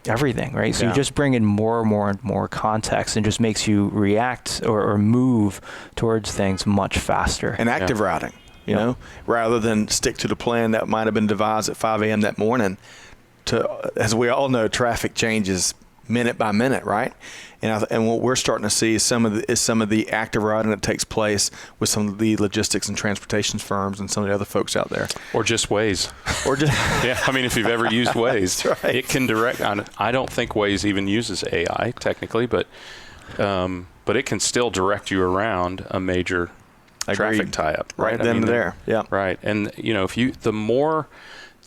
Everything, right? So you just bring in more and more context, and just makes you react or move towards things much faster. And active routing, you know, rather than stick to the plan that might have been devised at 5 a.m. that morning. As we all know, traffic changes minute by minute, right? And what we're starting to see is some of the active routing that takes place with some of the logistics and transportation firms and some of the other folks out there. Or just Waze. Yeah, I mean, if you've ever used Waze, right. It can direct. I don't think Waze even uses AI technically, but it can still direct you around a major traffic tie-up. Right then and there. Yeah. Right, and the more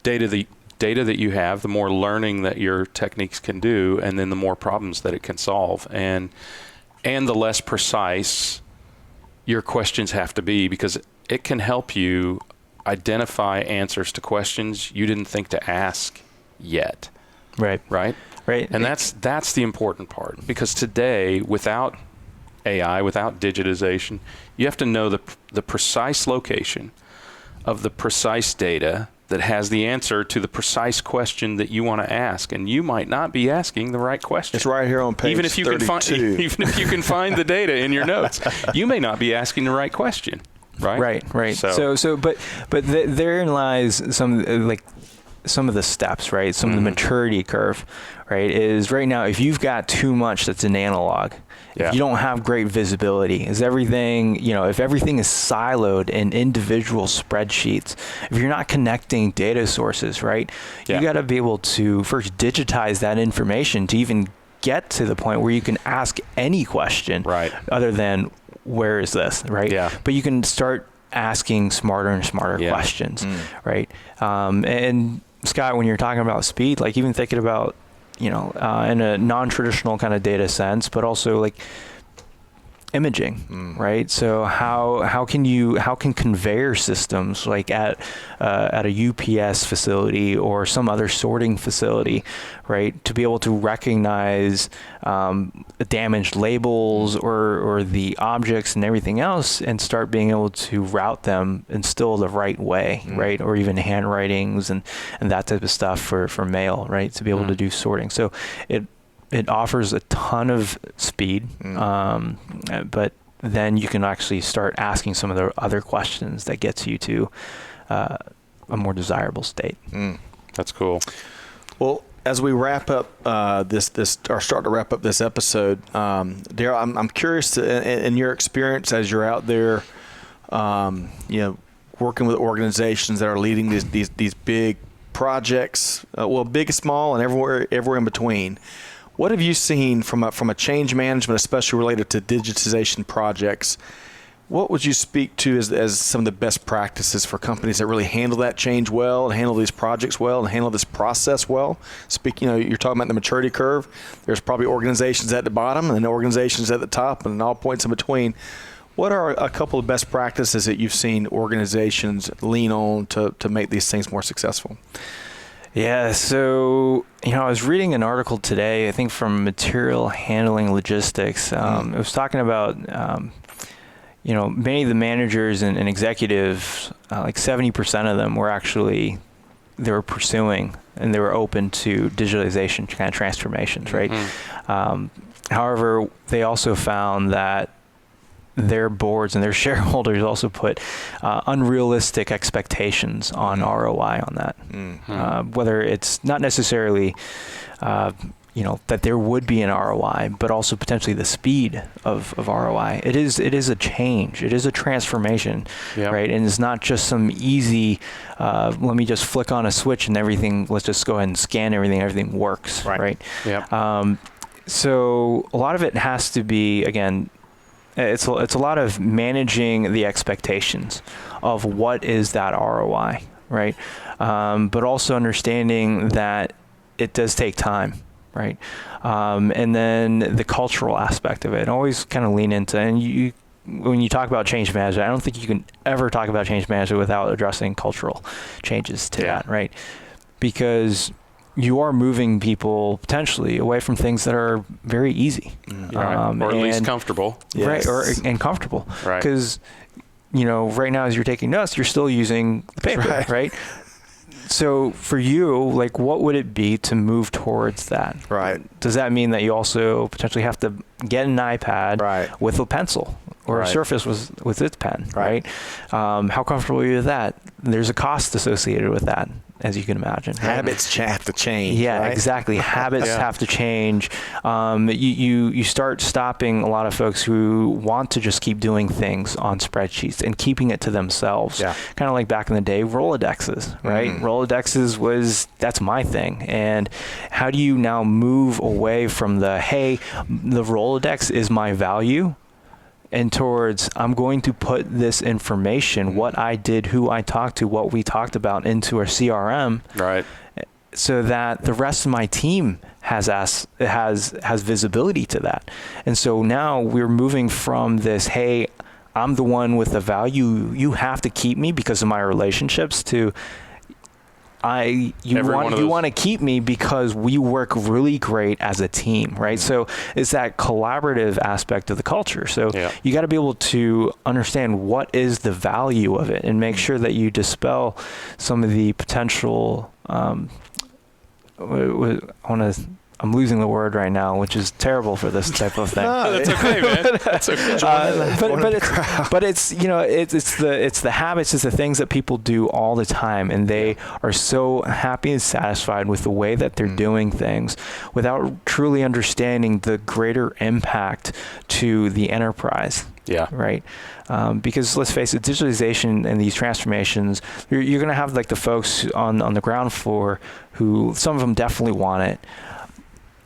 data that you have, the more learning that your techniques can do, and then the more problems that it can solve, and the less precise your questions have to be, because it can help you identify answers to questions you didn't think to ask yet. Right. And that's the important part, because today, without AI, without digitization, you have to know the precise location of the precise data that has the answer to the precise question that you want to ask, and you might not be asking the right question. It's right here on page 32. Even if you can find the data in your notes, you may not be asking the right question. Right. But therein lies some of the steps, right? Some of the maturity curve, right? Is right now, if you've got too much that's an analog, if you don't have great visibility, if everything is siloed in individual spreadsheets, if you're not connecting data sources, right? You got to be able to first digitize that information to even get to the point where you can ask any question, right, other than where is this, right? Yeah. But you can start asking smarter and smarter questions, right? And Scott, when you're talking about speed, like even thinking about, in a non-traditional kind of data sense, but also like imaging, right? So how can conveyor systems like at a UPS facility or some other sorting facility, right, to be able to recognize damaged labels or the objects and everything else, and start being able to route them in still the right way, right? Or even handwritings and that type of stuff for mail, right? To be able to do sorting. So it offers a ton of speed, but then you can actually start asking some of the other questions that gets you to a more desirable state. That's cool. Well, as we wrap up start to wrap up this episode, Daryl, I'm curious in your experience as you're out there, working with organizations that are leading these big projects, big and small, and everywhere in between. What have you seen from a change management, especially related to digitization projects? What would you speak to as some of the best practices for companies that really handle that change well, and handle these projects well, and handle this process well? You're talking about the maturity curve. There's probably organizations at the bottom and organizations at the top and all points in between. What are a couple of best practices that you've seen organizations lean on to make these things more successful? Yeah, so, I was reading an article today, I think from Material Handling Logistics. It was talking about, many of the managers and executives, like 70% of them they were pursuing and they were open to digitalization kind of transformations, right? However, they also found that their boards and their shareholders also put unrealistic expectations on ROI on that. Whether it's not necessarily, that there would be an ROI, but also potentially the speed of ROI. It is a change. It is a transformation, right? And it's not just some easy, let me just flick on a switch and everything, let's just go ahead and scan everything works, right? So a lot of it has to be, again, it's a lot of managing the expectations of what is that ROI, right? But also understanding that it does take time, right? And then the cultural aspect of it, always kind of lean into, and when you talk about change management, I don't think you can ever talk about change management without addressing cultural changes to that, right? Because you are moving people potentially away from things that are very easy, or at least comfortable, right? And comfortable, right? Because right now as you're taking notes, you're still using the paper, right? So for you, like, what would it be to move towards that? Right. Does that mean that you also potentially have to get an iPad with a pencil or a Surface with its pen, right? How comfortable are you with that? There's a cost associated with that. as you can imagine. Right? Habits have to change. Yeah, right? exactly. Habits have to change. You start stopping a lot of folks who want to just keep doing things on spreadsheets and keeping it to themselves. Yeah. Kind of like back in the day, Rolodexes, right? Rolodexes that's my thing. And how do you now move away from the Rolodex is my value, and towards I'm going to put this information, what I did, who I talked to, what we talked about, into our CRM, Right. so that the rest of my team has visibility to that. And so now we're moving from this, hey, I'm the one with the value, you have to keep me because of my relationships, to you want to keep me because we work really great as a team, right? So it's that collaborative aspect of the culture. So you got to be able to understand what is the value of it and make sure that you dispel some of the potential. I'm losing the word right now, which is terrible for this type of thing. No, that's okay, man. That's okay. But it's it's the habits, it's the things that people do all the time, and they are so happy and satisfied with the way that they're doing things without truly understanding the greater impact to the enterprise. Yeah. Right. Because let's face it, digitalization and these transformations, you're going to have like the folks on the ground floor who, some of them definitely want it,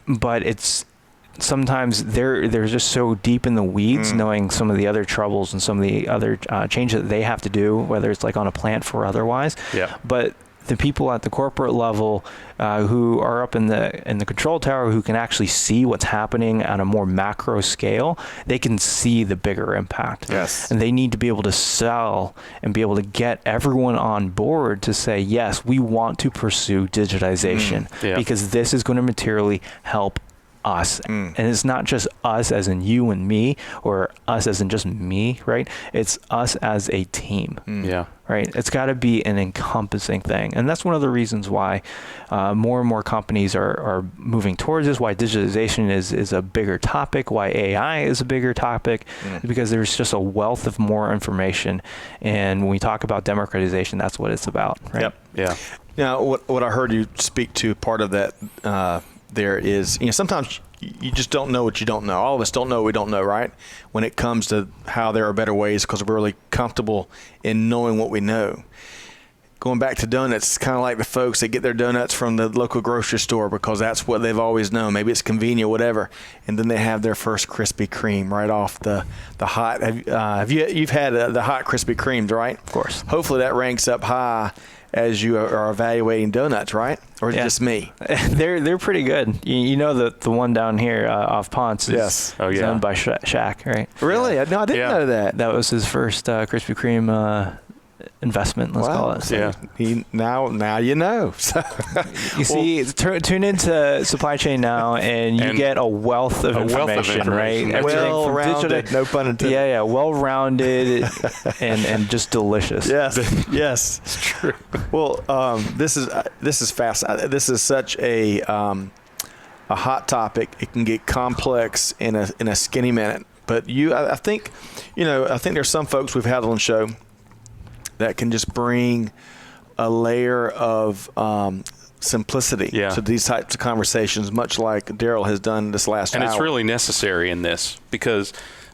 but it's sometimes they're just so deep in the weeds, knowing some of the other troubles and some of the other changes that they have to do, whether it's like on a plant or otherwise. Yeah. But the people at the corporate level who are up in the control tower, who can actually see what's happening at a more macro scale, they can see the bigger impact. Yes. And they need to be able to sell and be able to get everyone on board to say, yes, we want to pursue digitization because this is going to materially help us. And it's not just us as in you and me, or us as in just me, right? It's us as a team. Yeah. Right? It's got to be an encompassing thing. And that's one of the reasons why more and more companies are moving towards this, why digitization is a bigger topic, why AI is a bigger topic, because there's just a wealth of more information. And when we talk about democratization, that's what it's about, right? Yep. Yeah. Now, what I heard you speak to, part of that there is, sometimes you just don't know what you don't know. All of us don't know what we don't know, right? When it comes to how there are better ways, because we're really comfortable in knowing what we know. Going back to donuts, it's kind of like the folks that get their donuts from the local grocery store because that's what they've always known. Maybe it's convenient, whatever. And then they have their first Krispy Kreme right off the hot. You've had the hot Krispy Kremes, right? Of course. Hopefully that ranks up high as you are evaluating donuts, right? Or is it just me? They're pretty good. You know the one down here off Ponce is owned by Shaq, right? Really? No, I didn't know that. That was his first Krispy Kreme investment, let's call it. So now you know. So you see, tune into Supply Chain Now, and you get a wealth of information, right? Well-rounded, no pun intended. Yeah, well-rounded and just delicious. Yes, it's true. Well, this is fast. This is such a hot topic. It can get complex in a skinny minute. But I think there's some folks we've had on the show that can just bring a layer of simplicity to these types of conversations, much like Daryl has done this last hour. And it's really necessary in this because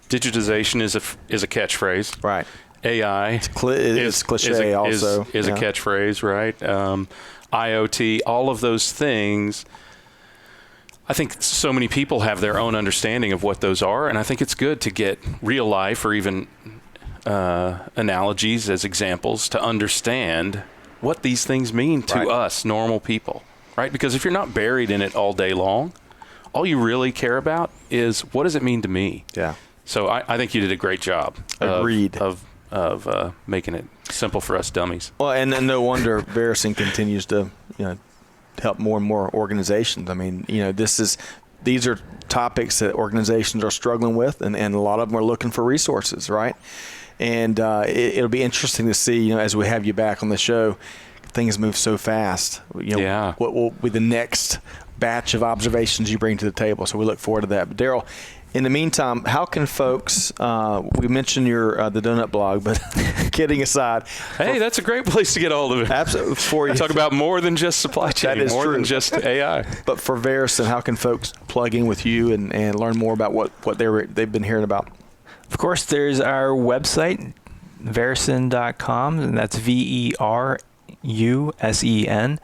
digitization is a catchphrase. Right. AI is cliche also. Is a catchphrase, right? IoT, all of those things. I think so many people have their own understanding of what those are, and I think it's good to get real life or even analogies as examples to understand what these things mean to us normal people, right? Because if you're not buried in it all day long, all you really care about is what does it mean to me? Yeah. So I think you did a great job. Agreed. Of making it simple for us dummies. Well, and no wonder Verusen continues to help more and more organizations. I mean, these are topics that organizations are struggling with, and a lot of them are looking for resources, right? And it'll be interesting to see, as we have you back on the show, things move so fast. What will be the next batch of observations you bring to the table? So we look forward to that. But Daryl, In the meantime, how can folks? We mentioned your the donut blog, but kidding aside, hey, that's a great place to get a hold of it. Absolutely, for you Talk about more than just supply chain, that is more true. than just AI. But for Verusen, how can folks plug in with you and learn more about what they've been hearing about? Of course, there's our website, Verusen.com, and that's VERUSEN.com.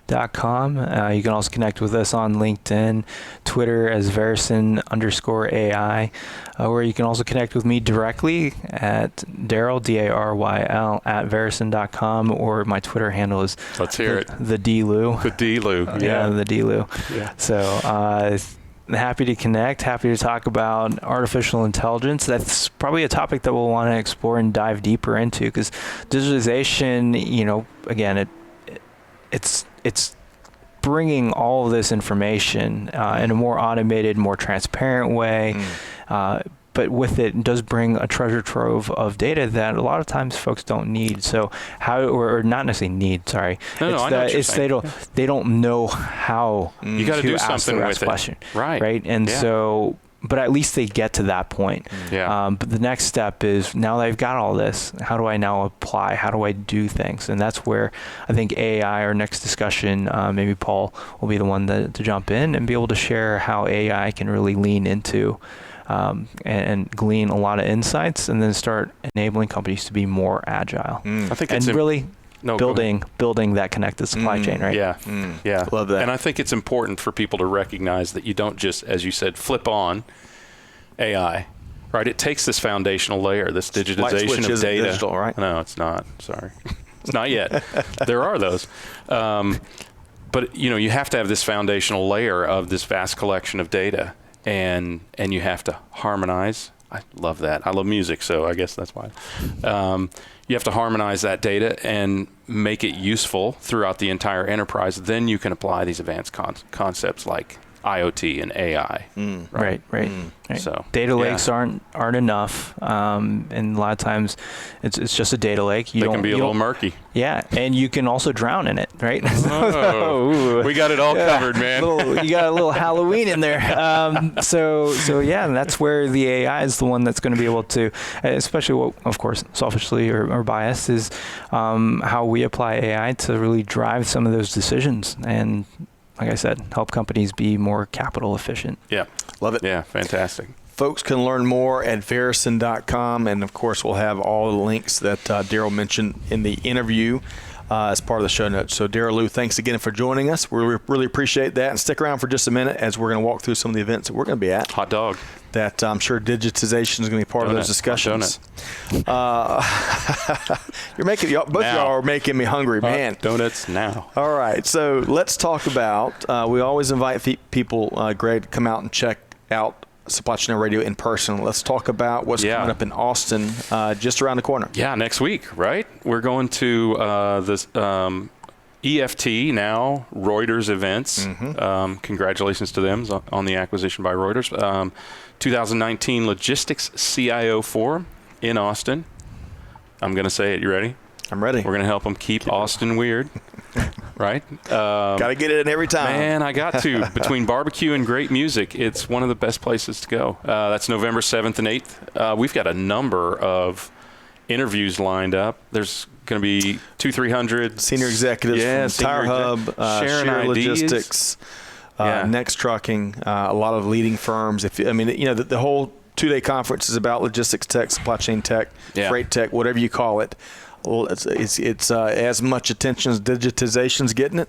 You can also connect with us on LinkedIn, Twitter as Verusen_AI, or you can also connect with me directly at Daryl, Daryl, at Verusen.com, or my Twitter handle is Let's hear it. The D Liu. The D Liu. Yeah, the D Liu. Yeah. So, happy to connect, happy to talk about artificial intelligence. That's probably a topic that we'll want to explore and dive deeper into, because digitization, again, it's bringing all of this information in a more automated, more transparent way. But with it does bring a treasure trove of data that a lot of times folks don't need. So or not necessarily need. Sorry, I know what you're saying. they don't know how you got to do something with question. It, right? And so, but at least they get to that point. Yeah. But the next step is, now that I've got all this, how do I now apply? How do I do things? And that's where I think AI, our next discussion, maybe Paul will be the one to jump in and be able to share how AI can really lean into and glean a lot of insights, and then start enabling companies to be more agile. I think and it's really building that connected supply chain, right? Yeah, yeah. Love that. And I think it's important for people to recognize that you don't just, as you said, flip on AI, right? It takes this foundational layer, this digitization of data. Digital, right? No, it's not. Sorry. It's not yet. There are those. But, you have to have this foundational layer of this vast collection of data. And you have to harmonize. I love that. I love music, so I guess that's why. You have to harmonize that data and make it useful throughout the entire enterprise. Then you can apply these advanced concepts like IoT and AI. Right. So data lakes aren't enough, and a lot of times it's just a data lake. They can be a little murky. Yeah, and you can also drown in it, right? Oh, we got it all covered, man. You got a little Halloween in there. So yeah, and that's where the AI is the one that's going to be able to, especially what, of course, selfishly or biased, is how we apply AI to really drive some of those decisions and, like I said, help companies be more capital efficient. Yeah. Love it. Yeah, fantastic. Folks can learn more at Verusen.com, and of course we'll have all the links that Daryl mentioned in the interview as part of the show notes. So Darryl Liu, thanks again for joining us. We really appreciate that, and stick around for just a minute as we're going to walk through some of the events that we're going to be at. Hot dog. That I'm sure digitization is going to be part of those discussions. You're making both of y'all are making me hungry, man. Donuts now. All right, so let's talk about. We always invite people, Greg, to come out and check out Supply Chain Radio in person. Let's talk about what's coming up in Austin, just around the corner. Yeah, next week, right? We're going to this EFT now, Reuters events. Congratulations to them on the acquisition by Reuters. 2019 Logistics CIO Forum in Austin. I'm going to say it. You ready? I'm ready. We're going to help them keep Austin weird, right? Got to get it in every time. Man, I got to. Between barbecue and great music, it's one of the best places to go. That's November 7th and 8th. We've got a number of interviews lined up. There's going to be 200-300 senior executives from Tire Hub, sharing Logistics, Next Trucking, a lot of leading firms. The whole 2-day conference is about logistics tech, supply chain tech, freight tech, whatever you call it. Well, it's as much attention as digitization's getting it.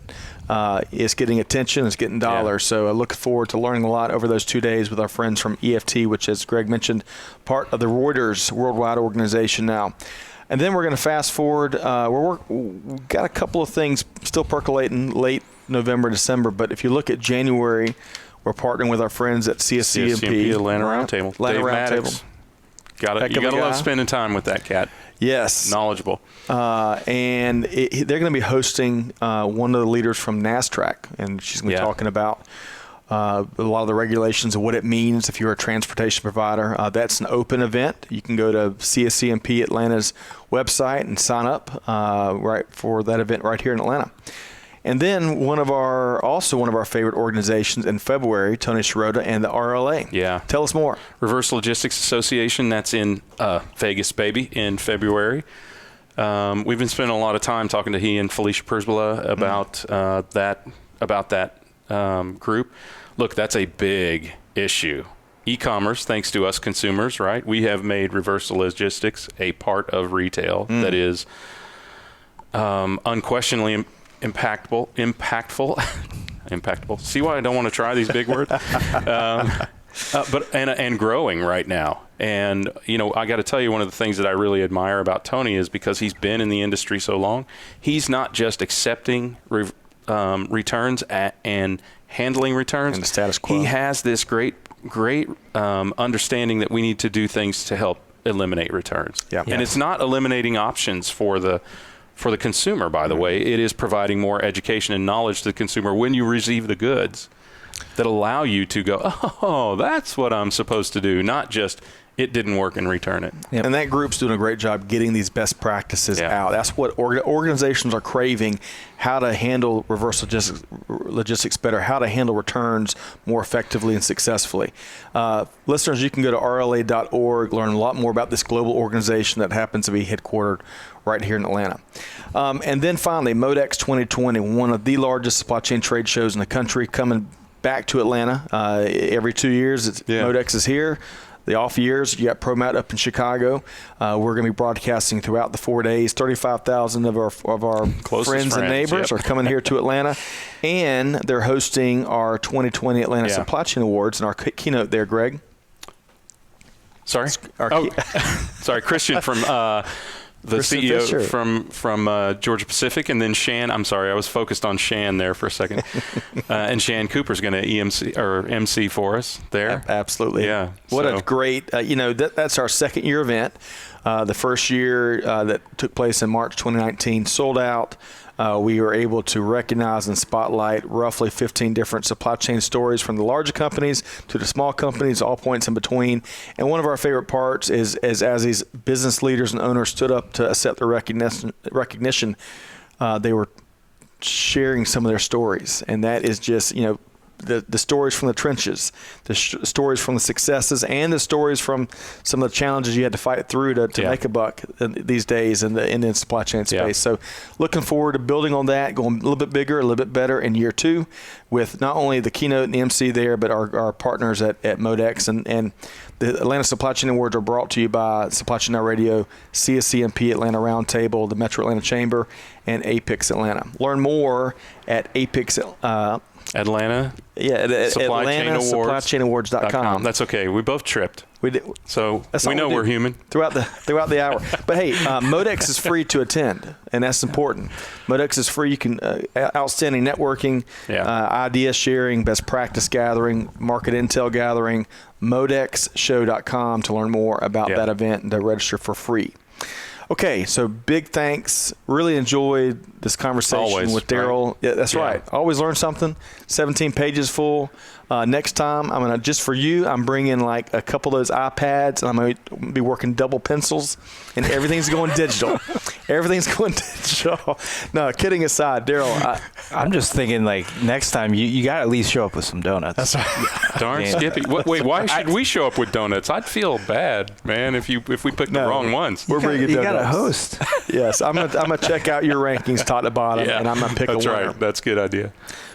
It's getting attention. It's getting dollars. So I look forward to learning a lot over those 2 days with our friends from EFT, which, as Greg mentioned, part of the Reuters worldwide organization now. And then we're going to fast forward. We've got a couple of things still percolating late November, December. But if you look at January, we're partnering with our friends at CSCMP. Atlanta Roundtable. Atlanta Roundtable. You got to love spending time with that cat. Yes. Knowledgeable. And they're going to be hosting one of the leaders from NASTRAC, and she's going to be talking about a lot of the regulations and what it means if you're a transportation provider. That's an open event. You can go to CSCMP Atlanta's website and sign up right for that event right here in Atlanta. And then one of our favorite organizations in February, Tony Sciarrotta and the RLA. Yeah. Tell us more. Reverse Logistics Association, that's in Vegas, baby, in February. We've been spending a lot of time talking to he and Felicia Persbala about that group. Look, that's a big issue. E-commerce, thanks to us consumers, right? We have made reverse logistics a part of retail that is unquestionably impactful. See why I don't want to try these big words? But growing right now. And, I got to tell you, one of the things that I really admire about Tony is because he's been in the industry so long, he's not just accepting returns and handling returns. And the status quo. He has this great understanding that we need to do things to help eliminate returns. Yeah. And it's not eliminating options for the consumer, by the way. It is providing more education and knowledge to the consumer when you receive the goods that allow you to go, oh, that's what I'm supposed to do, not just it didn't work and return it. Yep. And that group's doing a great job getting these best practices out. That's what organizations are craving, how to handle reverse logistics better, how to handle returns more effectively and successfully. Listeners, you can go to rla.org, learn a lot more about this global organization that happens to be headquartered right here in Atlanta. And then finally, MODEX 2020, one of the largest supply chain trade shows in the country, coming back to Atlanta every 2 years. MODEX is here. The off years, you got ProMat up in Chicago. We're going to be broadcasting throughout the 4 days. 35,000 of our friends and neighbors are coming here to Atlanta, and they're hosting our 2020 Atlanta Supply Chain Awards. And our keynote there, Greg. Sorry, sorry, Christian from the Kristen CEO Fisher. from Georgia Pacific, and then Shan. I'm sorry, I was focused on Shan there for a second. And Shan Cooper's going to MC for us there. Absolutely. Yeah. What a great, that's our second year event. The first year that took place in March 2019 sold out. We were able to recognize and spotlight roughly 15 different supply chain stories from the larger companies to the small companies, all points in between. And one of our favorite parts is as these business leaders and owners stood up to accept their recognition, they were sharing some of their stories. And that is just, the stories from the trenches, the stories from the successes, and the stories from some of the challenges you had to fight through to make a buck these days in the supply chain space. Yeah. So looking forward to building on that, going a little bit bigger, a little bit better in year 2 with not only the keynote and the MC there, but our partners at MODEX. And the Atlanta Supply Chain Awards are brought to you by Supply Chain Now Radio, CSCMP Atlanta Roundtable, the Metro Atlanta Chamber, and APICS Atlanta. Learn more at APICS Atlanta. Yeah, AtlantaSupplyChainAwards.com. That's okay. We both tripped. We did. So we know we're human. Throughout the hour. But hey, MODEX is free to attend, and that's important. MODEX is free. You can outstanding networking, idea sharing, best practice gathering, market intel gathering. MODEXshow.com to learn more about that event and to register for free. Okay, so big thanks. Really enjoyed this conversation with Daryl. Right? Yeah, that's right. Always learn something. 17 pages full. Next time, I'm gonna just for you. I'm bringing like a couple of those iPads, and I'm gonna be working double pencils, and everything's going digital. Everything's going digital. No, kidding aside, Daryl. I'm just thinking like next time you got to at least show up with some donuts. That's right. Darn Skippy. Wait, why should we show up with donuts? I'd feel bad, man, if we picked the wrong ones. We're bringing donuts. You got to host. Yes, I'm gonna check out your rankings top to bottom, and I'm gonna pick a winner. That's right. That's a good idea.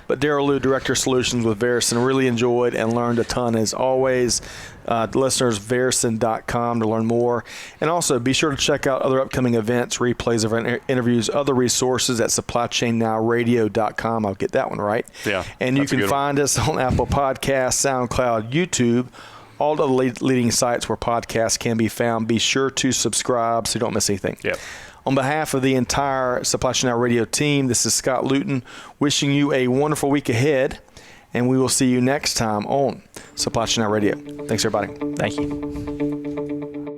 But Darryl Liu, Director of Solutions with Verusen, really enjoyed and learned a ton as always. Listeners, Verusen.com to learn more. And also be sure to check out other upcoming events, replays of our interviews, other resources at supplychainnowradio.com. I'll get that one right. Yeah. And you can find us on Apple Podcasts, SoundCloud, YouTube, all the leading sites where podcasts can be found. Be sure to subscribe so you don't miss anything. Yep. On behalf of the entire Supply Chain Now Radio team, this is Scott Luton wishing you a wonderful week ahead, and we will see you next time on Supply Chain Now Radio. Thanks, everybody. Thank you.